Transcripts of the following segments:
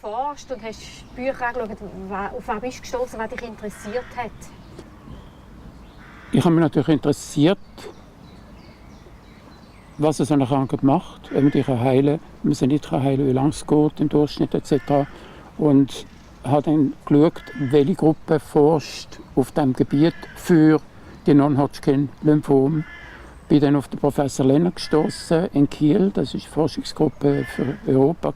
geforscht und hast Bücher angeschaut. Auf was bist du gestoßen, was dich interessiert hat? Ich habe mich natürlich interessiert, was so eine Krankheit macht, wenn man die heilen kann, wenn man sie nicht heilen kann, wie lange es geht im Durchschnitt etc. Und habe dann geschaut, welche Gruppe forscht auf diesem Gebiet für die Non-Hodgkin-Lymphom. Bin dann auf den Professor Lenner gestoßen in Kiel. Das war die Forschungsgruppe für Europa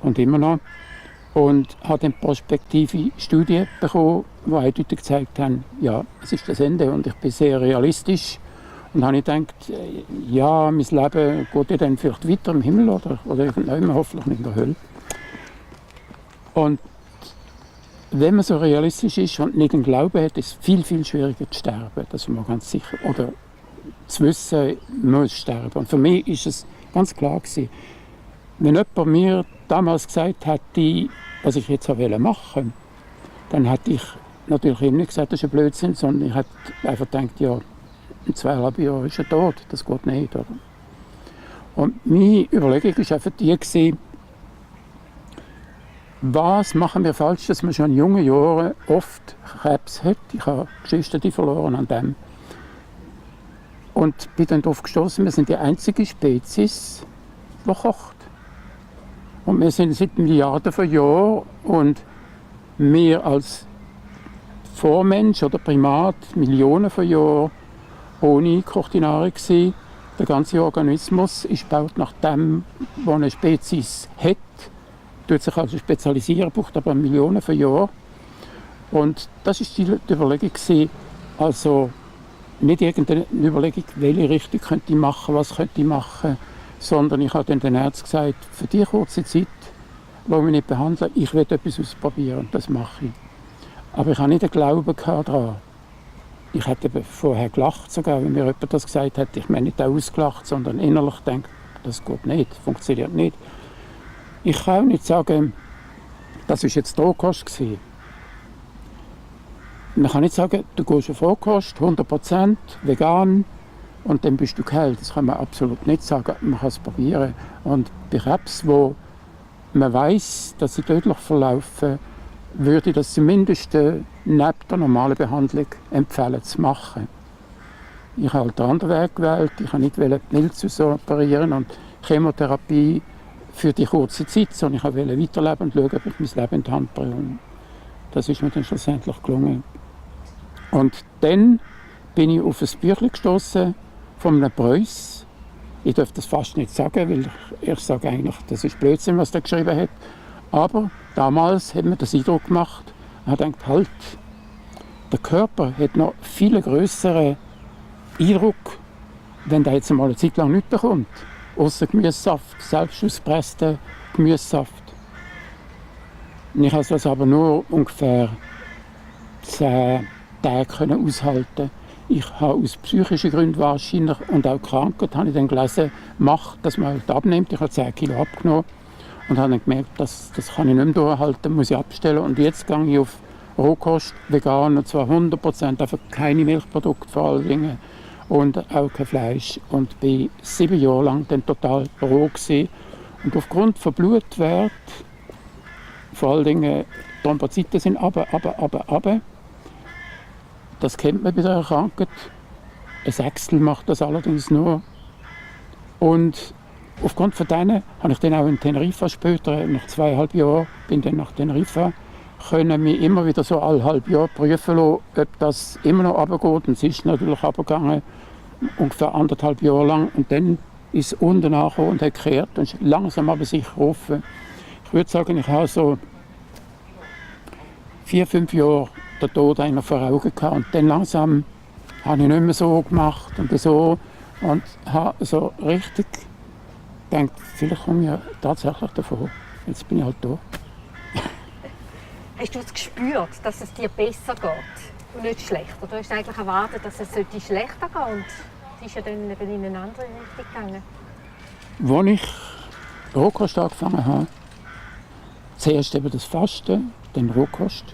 und immer noch. Und habe dann prospektive Studien bekommen, die eindeutig gezeigt haben, ja, es ist das Ende. Und ich bin sehr realistisch. Und habe ich gedacht, ja, mein Leben geht ja dann vielleicht weiter im Himmel oder irgendwann, hoffentlich nicht in der Hölle. Und wenn man so realistisch ist und nicht den Glauben hat, ist es viel, viel schwieriger zu sterben. Das ist mir ganz sicher. Oder zu wissen, man muss sterben. Und für mich war es ganz klar gewesen, wenn jemand mir damals gesagt hätte, was ich jetzt machen wollte, dann hätte ich natürlich ihm nicht gesagt, das ist ein Blödsinn, sondern ich hätte einfach gedacht, ja, in 2,5 Jahren ist er tot, das geht nicht. Oder? Und meine Überlegung war einfach die gewesen, was machen wir falsch, dass man schon in jungen Jahren oft Krebs hat. Ich habe Geschwister, die verloren an dem. Und bin dann darauf gestoßen, wir sind die einzige Spezies, die kocht. Und wir sind seit Milliarden von Jahren und wir als Vormensch oder Primat Millionen von Jahren ohne gekochte Nahrung gewesen. Der ganze Organismus ist gebaut nach dem, was eine Spezies hat. Tut sich also spezialisieren, braucht aber Millionen von Jahren. Und das war die Überlegung gewesen, also nicht irgendeine Überlegung, welche Richtung könnte ich machen, was könnte ich machen, sondern ich habe dann den Ärzten gesagt, für die kurze Zeit lasse ich mich nicht behandeln, ich will etwas ausprobieren und das mache ich. Aber ich habe nicht den Glauben daran. Ich hätte vorher gelacht, sogar wenn mir jemand das gesagt hat. Ich meine nicht ausgelacht, sondern innerlich denkt, das geht nicht, funktioniert nicht. Ich kann auch nicht sagen, das war jetzt Rohkost gewesen. Man kann nicht sagen, du gehst auf Rohkost, 100% vegan und dann bist du geheilt. Das kann man absolut nicht sagen. Man kann es probieren. Und bei Krebs, wo man weiss, dass sie tödlich verlaufen, würde ich das zumindest neben der normalen Behandlung empfehlen zu machen. Ich habe halt den anderen Weg gewählt. Ich wollte nicht die Milz operieren und Chemotherapie für die kurze Zeit, sondern ich wollte weiterleben und schauen, ob ich mein Leben in die Hand bringe. Das ist mir dann schlussendlich gelungen. Und dann bin ich auf ein Büchlein gestoßen von einem Preuß. Ich darf das fast nicht sagen, weil ich sage eigentlich, das ist Blödsinn, was er geschrieben hat. Aber damals hat mir das Eindruck gemacht, ich dachte, halt, der Körper hat noch viel grösseren Eindruck, wenn der jetzt einmal eine Zeit lang nichts bekommt. Ausser Gemüsesaft, selbst ausgepressten Gemüsesaft. Und ich konnte das aber nur ungefähr 10 Tage aushalten. Ich habe aus psychischen Gründen wahrscheinlich und auch Krankheit, habe ich dann gelesen, macht, dass man halt abnimmt. Ich habe 10 Kilo abgenommen und habe dann gemerkt, das kann ich nicht mehr durchhalten, muss ich abstellen. Und jetzt gehe ich auf Rohkost, vegan, und zwar 100%, einfach keine Milchprodukte vor allen Dingen und auch kein Fleisch. Und bin 7 Jahre lang dann total roh gewesen. Und aufgrund von Blutwert, vor allen Dingen Thrombozyten sind aber. Das kennt man bei der Krankheit. Ein Sechstel macht das allerdings nur. Und aufgrund von denen habe ich dann auch in Teneriffa später, nach 2,5 Jahren, bin dann nach Teneriffa, können mich immer wieder so alle halb Jahr prüfen lassen, ob das immer noch runtergeht. Und es ist natürlich runtergegangen, ungefähr 1,5 Jahre lang. Und dann ist es unten angekommen und hat gekehrt und ist langsam aber sicher offen. Ich würde sagen, ich habe so 4-5 Jahre den Tod einer vor Augen gehabt. Und dann langsam habe ich nicht mehr so gemacht und so. Und habe so richtig gedacht, vielleicht komme ich ja tatsächlich davon. Jetzt bin ich halt da. Hast du es gespürt, dass es dir besser geht und nicht schlechter? Du hast eigentlich erwartet, dass es schlechter geht und es ist ja dann eben in eine andere Richtung gegangen. Als ich Rohkost angefangen habe, zuerst eben das Fasten, dann Rohkost,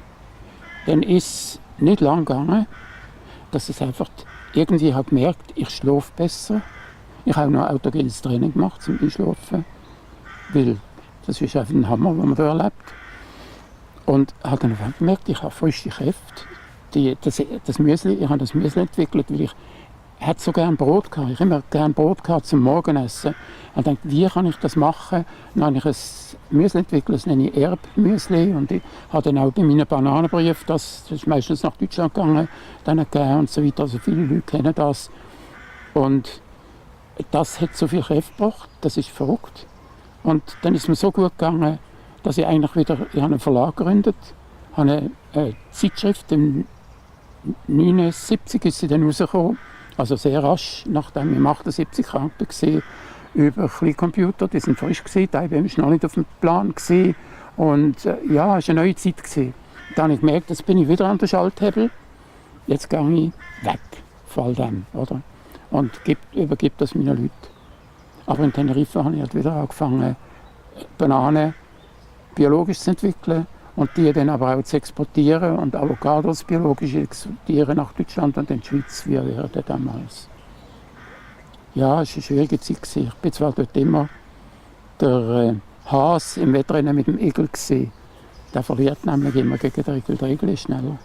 dann ist es nicht lang gegangen, dass es einfach irgendwie habe gemerkt, ich schlafe besser. Ich habe auch noch autogenes Training gemacht zum Einschlafen, weil Das ist einfach ein Hammer, den man da erlebt. Und habe dann gemerkt, ich habe frische Kräfte. Das Müsli, ich habe das Müsli entwickelt, weil ich hatte so gerne Brot gehabt. Ich habe immer gerne Brot gehabt zum Morgenessen. Ich dachte, wie kann ich das machen? Dann habe ich ein Müsli entwickelt, das nenne ich Erbmüsli. Und ich habe dann auch bei meinen Bananenbriefen, das ist meistens nach Deutschland gegangen, dann gegeben und so weiter. Also viele Leute kennen das. Und das hat so viel Kräfte gebracht, das ist verrückt. Und dann ist es mir so gut gegangen, dass ich eigentlich wieder, ich habe einen Verlag gegründet, habe eine Zeitschrift, im 79 ist sie dann rausgekommen, also sehr rasch, nachdem ich im 78 krank war, über Kleincomputer, die sind frisch gewesen, die IBM war noch nicht auf dem Plan gewesen. Und ja, es war eine neue Zeit gewesen. Dann habe ich gemerkt, jetzt bin ich wieder an der Schalthebel, jetzt gehe ich weg von all dem, oder? Und übergebe das meinen Leuten. Aber in Tenerife habe ich halt wieder angefangen, Bananen biologisch zu entwickeln und die dann aber auch zu exportieren und Avocados biologisch exportieren nach Deutschland und in die Schweiz, wie während damals. Ja, es war eine schwierige Zeit. Ich bin zwar dort immer der Hase im Wettrennen mit dem Igel gewesen. Der verliert nämlich immer gegen den Igel. Der Igel ist schneller.